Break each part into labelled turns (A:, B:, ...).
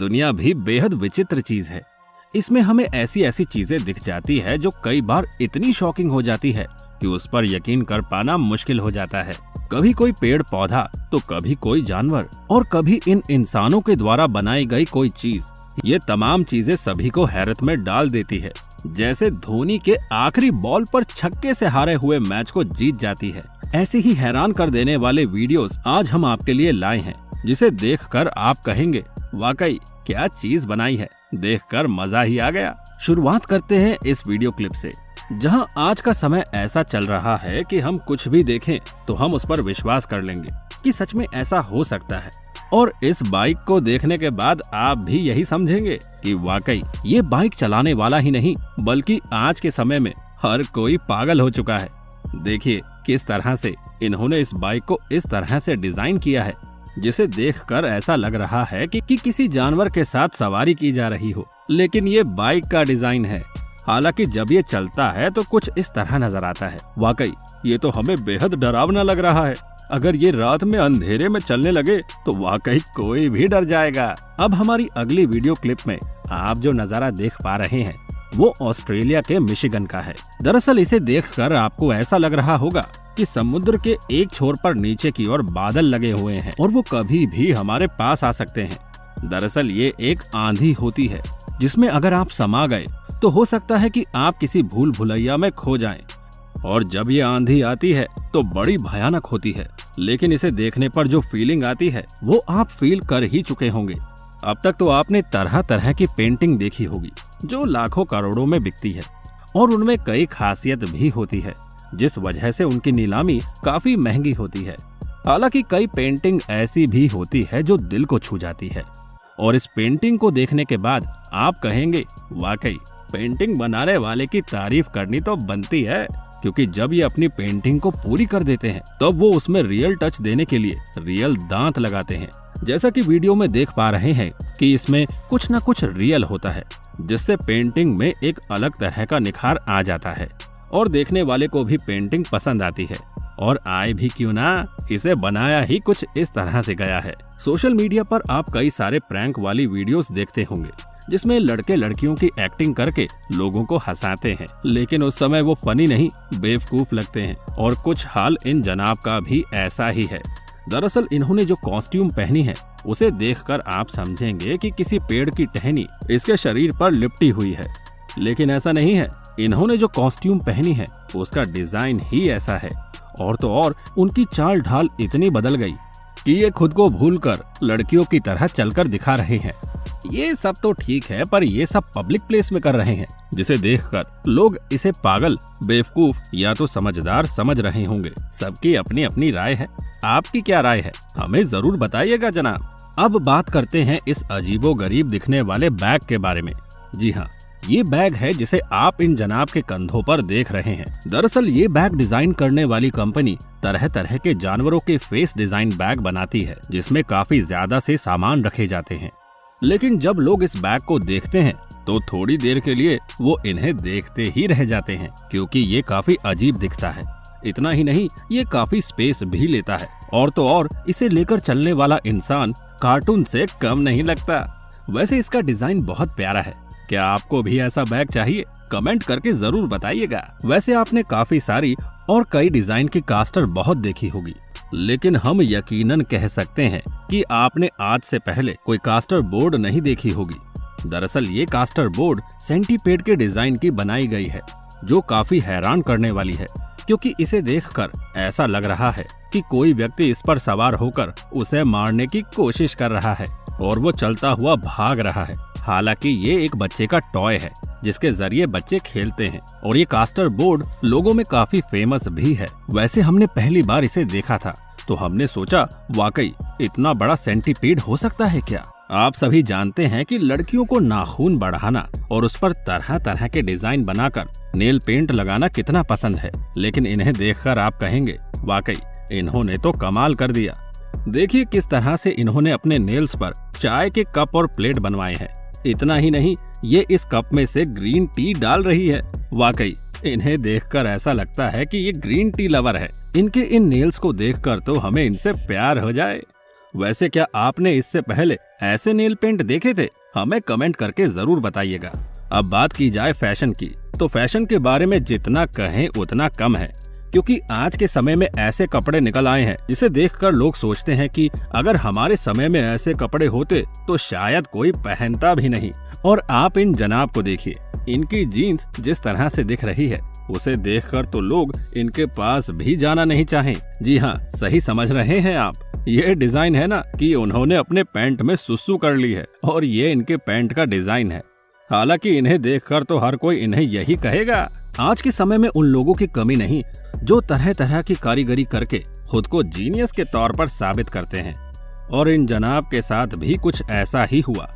A: दुनिया भी बेहद विचित्र चीज है। इसमें हमें ऐसी ऐसी चीजें दिख जाती है जो कई बार इतनी शॉकिंग हो जाती है कि उस पर यकीन कर पाना मुश्किल हो जाता है। कभी कोई पेड़ पौधा तो कभी कोई जानवर और कभी इन इंसानों के द्वारा बनाई गई कोई चीज। ये तमाम चीजें सभी को हैरत में डाल देती है। जैसे धोनी के आखिरी बॉल पर छक्के से हारे हुए मैच को जीत जाती है। ऐसे ही हैरान कर देने वाले वीडियोस आज हम आपके लिए लाए हैं, जिसे देखकर आप कहेंगे वाकई क्या चीज बनाई है, देखकर मजा ही आ गया। शुरुआत करते हैं इस वीडियो क्लिप से, जहां आज का समय ऐसा चल रहा है कि हम कुछ भी देखें तो हम उस पर विश्वास कर लेंगे कि सच में ऐसा हो सकता है। और इस बाइक को देखने के बाद आप भी यही समझेंगे कि वाकई ये बाइक चलाने वाला ही नहीं बल्कि आज के समय में हर कोई पागल हो चुका है। देखिए किस तरह से इन्होंने इस बाइक को इस तरह से डिजाइन किया है, जिसे देखकर ऐसा लग रहा है कि किसी जानवर के साथ सवारी की जा रही हो, लेकिन ये बाइक का डिजाइन है। हालांकि जब ये चलता है तो कुछ इस तरह नजर आता है। वाकई ये तो हमें बेहद डरावना लग रहा है। अगर ये रात में अंधेरे में चलने लगे तो वाकई कोई भी डर जाएगा। अब हमारी अगली वीडियो क्लिप में आप जो नजारा देख पा रहे हैं वो ऑस्ट्रेलिया के मिशिगन का है। दरअसल इसे देखकर आपको ऐसा लग रहा होगा कि समुद्र के एक छोर पर नीचे की ओर बादल लगे हुए हैं और वो कभी भी हमारे पास आ सकते हैं। दरअसल ये एक आंधी होती है जिसमें अगर आप समा गए तो हो सकता है कि आप किसी भूल भुलैया में खो जाएं। और जब ये आंधी आती है तो बड़ी भयानक होती है, लेकिन इसे देखने पर जो फीलिंग आती है वो आप फील कर ही चुके होंगे। अब तक तो आपने तरह तरह की पेंटिंग देखी होगी जो लाखों करोड़ों में बिकती है और उनमें कई खासियत भी होती है, जिस वजह से उनकी नीलामी काफी महंगी होती है। हालांकि कई पेंटिंग ऐसी भी होती है जो दिल को छू जाती है और इस पेंटिंग को देखने के बाद आप कहेंगे वाकई पेंटिंग बनाने वाले की तारीफ करनी तो बनती है, क्योंकि जब ये अपनी पेंटिंग को पूरी कर देते हैं तब वो उसमें रियल टच देने के लिए रियल दांत लगाते हैं। जैसा कि वीडियो में देख पा रहे हैं कि इसमें कुछ न कुछ रियल होता है, जिससे पेंटिंग में एक अलग तरह का निखार आ जाता है और देखने वाले को भी पेंटिंग पसंद आती है। और आए भी क्यों ना, इसे बनाया ही कुछ इस तरह से गया है। सोशल मीडिया पर आप कई सारे प्रैंक वाली वीडियोस देखते होंगे जिसमें लड़के लड़कियों की एक्टिंग करके लोगों को हंसाते हैं, लेकिन उस समय वो फनी नहीं बेवकूफ लगते हैं। और कुछ हाल इन जनाब का भी ऐसा ही है। दरअसल इन्होंने जो कॉस्ट्यूम पहनी है उसे देखकर आप समझेंगे कि किसी पेड़ की टहनी इसके शरीर पर लिपटी हुई है, लेकिन ऐसा नहीं है। इन्होंने जो कॉस्ट्यूम पहनी है उसका डिजाइन ही ऐसा है। और तो और उनकी चाल ढाल इतनी बदल गई कि ये खुद को भूलकर लड़कियों की तरह चलकर दिखा रहे हैं। ये सब तो ठीक है, पर ये सब पब्लिक प्लेस में कर रहे हैं, जिसे देखकर लोग इसे पागल, बेवकूफ या तो समझदार समझ रहे होंगे। सबकी अपनी अपनी राय है। आपकी क्या राय है हमें जरूर बताइएगा जनाब। अब बात करते हैं इस अजीबोगरीब दिखने वाले बैग के बारे में। जी हाँ, ये बैग है जिसे आप इन जनाब के कंधों पर देख रहे हैं। दरअसल ये बैग डिजाइन करने वाली कंपनी तरह तरह के जानवरों के फेस डिजाइन बैग बनाती है, जिसमें काफी ज्यादा से सामान रखे जाते हैं। लेकिन जब लोग इस बैग को देखते हैं तो थोड़ी देर के लिए वो इन्हें देखते ही रह जाते हैं, क्योंकि ये काफी अजीब दिखता है। इतना ही नहीं, ये काफी स्पेस भी लेता है। और तो और इसे लेकर चलने वाला इंसान कार्टून से कम नहीं लगता। वैसे इसका डिजाइन बहुत प्यारा है। क्या आपको भी ऐसा बैग चाहिए? कमेंट करके जरूर बताइएगा। वैसे आपने काफी सारी और कई डिजाइन की कास्टर बहुत देखी होगी, लेकिन हम यकीनन कह सकते हैं कि आपने आज से पहले कोई कास्टर बोर्ड नहीं देखी होगी। दरअसल ये कास्टर बोर्ड सेंटीपेड के डिजाइन की बनाई गई है, जो काफी हैरान करने वाली है, क्योंकि इसे देखकर ऐसा लग रहा है कि कोई व्यक्ति इस पर सवार होकर उसे मारने की कोशिश कर रहा है और वो चलता हुआ भाग रहा है। हालांकि ये एक बच्चे का टॉय है जिसके जरिए बच्चे खेलते हैं और ये कास्टर बोर्ड लोगों में काफी फेमस भी है। वैसे हमने पहली बार इसे देखा था तो हमने सोचा वाकई इतना बड़ा सेंटीपीड हो सकता है क्या। आप सभी जानते हैं कि लड़कियों को नाखून बढ़ाना और उस पर तरह तरह के डिजाइन बनाकर नेल पेंट लगाना कितना पसंद है, लेकिन इन्हें देखकर आप कहेंगे वाकई इन्होंने तो कमाल कर दिया। देखिए किस तरह से इन्होंने अपने नेल्स पर चाय के कप और प्लेट बनवाए हैं। इतना ही नहीं, ये इस कप में से ग्रीन टी डाल रही है। वाकई इन्हें देखकर ऐसा लगता है कि ये ग्रीन टी लवर है। इनके इन नेल्स को देखकर तो हमें इनसे प्यार हो जाए। वैसे क्या आपने इससे पहले ऐसे नेल पेंट देखे थे? हमें कमेंट करके जरूर बताइएगा। अब बात की जाए फैशन की, तो फैशन के बारे में जितना कहें उतना कम है, क्योंकि आज के समय में ऐसे कपड़े निकल आए हैं जिसे देखकर लोग सोचते हैं कि अगर हमारे समय में ऐसे कपड़े होते तो शायद कोई पहनता भी नहीं। और आप इन जनाब को देखिए, इनकी जीन्स जिस तरह से दिख रही है उसे देखकर तो लोग इनके पास भी जाना नहीं चाहें। जी हाँ, सही समझ रहे हैं आप। ये डिजाइन है ना कि उन्होंने अपने पैंट में सुसु कर ली है और ये इनके पैंट का डिजाइन है। हालांकि इन्हें देखकर तो हर कोई इन्हें यही कहेगा। आज के समय में उन लोगों की कमी नहीं जो तरह तरह की कारीगरी करके खुद को जीनियस के तौर पर साबित करते हैं। और इन जनाब के साथ भी कुछ ऐसा ही हुआ।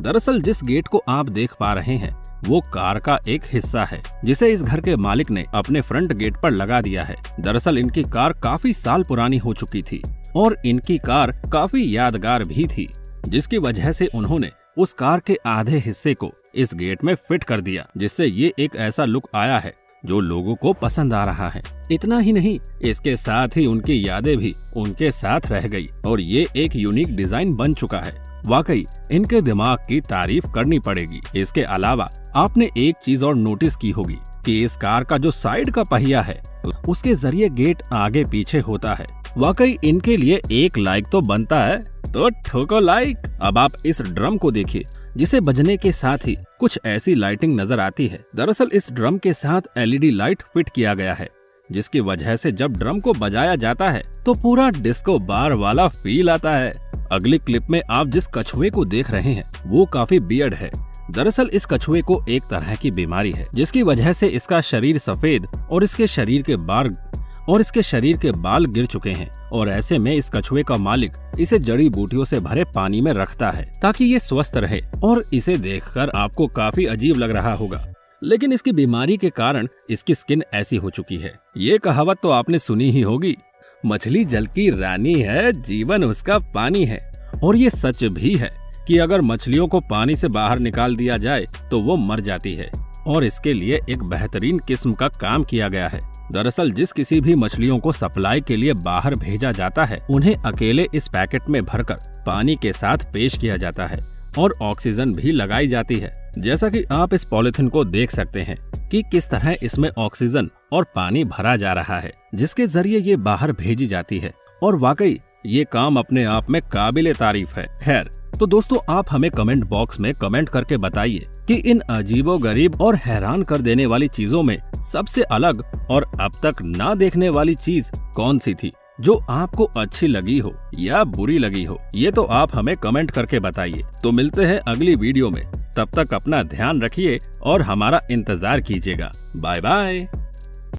A: दरअसल जिस गेट को आप देख पा रहे हैं वो कार का एक हिस्सा है जिसे इस घर के मालिक ने अपने फ्रंट गेट पर लगा दिया है। दरअसल इनकी कार काफी साल पुरानी हो चुकी थी और इनकी कार काफी यादगार भी थी, जिसकी वजह से उन्होंने उस कार के आधे हिस्से को इस गेट में फिट कर दिया, जिससे ये एक ऐसा लुक आया है जो लोगों को पसंद आ रहा है। इतना ही नहीं, इसके साथ ही उनकी यादें भी उनके साथ रह गई और ये एक यूनिक डिजाइन बन चुका है। वाकई इनके दिमाग की तारीफ करनी पड़ेगी। इसके अलावा आपने एक चीज और नोटिस की होगी कि इस कार का जो साइड का पहिया है उसके जरिए गेट आगे पीछे होता है। वाकई इनके लिए एक लाइक तो बनता है, तो ठोको लाइक। अब आप इस ड्रम को देखिए जिसे बजने के साथ ही कुछ ऐसी लाइटिंग नजर आती है। दरअसल इस ड्रम के साथ एलईडी लाइट फिट किया गया है, जिसकी वजह से जब ड्रम को बजाया जाता है तो पूरा डिस्को बार वाला फील आता है। अगली क्लिप में आप जिस कछुए को देख रहे हैं वो काफी बियर्ड है। दरअसल इस कछुए को एक तरह की बीमारी है जिसकी वजह से इसका शरीर सफेद और इसके शरीर के बाल गिर चुके हैं। और ऐसे में इस कछुए का मालिक इसे जड़ी बूटियों से भरे पानी में रखता है ताकि ये स्वस्थ रहे। और इसे देखकर आपको काफी अजीब लग रहा होगा, लेकिन इसकी बीमारी के कारण इसकी स्किन ऐसी हो चुकी है। ये कहावत तो आपने सुनी ही होगी, मछली जल की रानी है, जीवन उसका पानी है। और ये सच भी है कि अगर मछलियों को पानी से बाहर निकाल दिया जाए तो वो मर जाती है। और इसके लिए एक बेहतरीन किस्म का काम किया गया है। दरअसल जिस किसी भी मछलियों को सप्लाई के लिए बाहर भेजा जाता है उन्हें अकेले इस पैकेट में भरकर पानी के साथ पेश किया जाता है और ऑक्सीजन भी लगाई जाती है। जैसा कि आप इस पॉलिथीन को देख सकते हैं कि किस तरह इसमें ऑक्सीजन और पानी भरा जा रहा है, जिसके जरिए ये बाहर भेजी जाती है। और वाकई ये काम अपने आप में काबिले तारीफ है। खैर, तो दोस्तों आप हमें कमेंट बॉक्स में कमेंट करके बताइए कि इन अजीबोगरीब और हैरान कर देने वाली चीजों में सबसे अलग और अब तक ना देखने वाली चीज कौन सी थी जो आपको अच्छी लगी हो या बुरी लगी हो। ये तो आप हमें कमेंट करके बताइए। तो मिलते हैं अगली वीडियो में, तब तक अपना ध्यान रखिए और हमारा इंतजार कीजिएगा। Bye bye.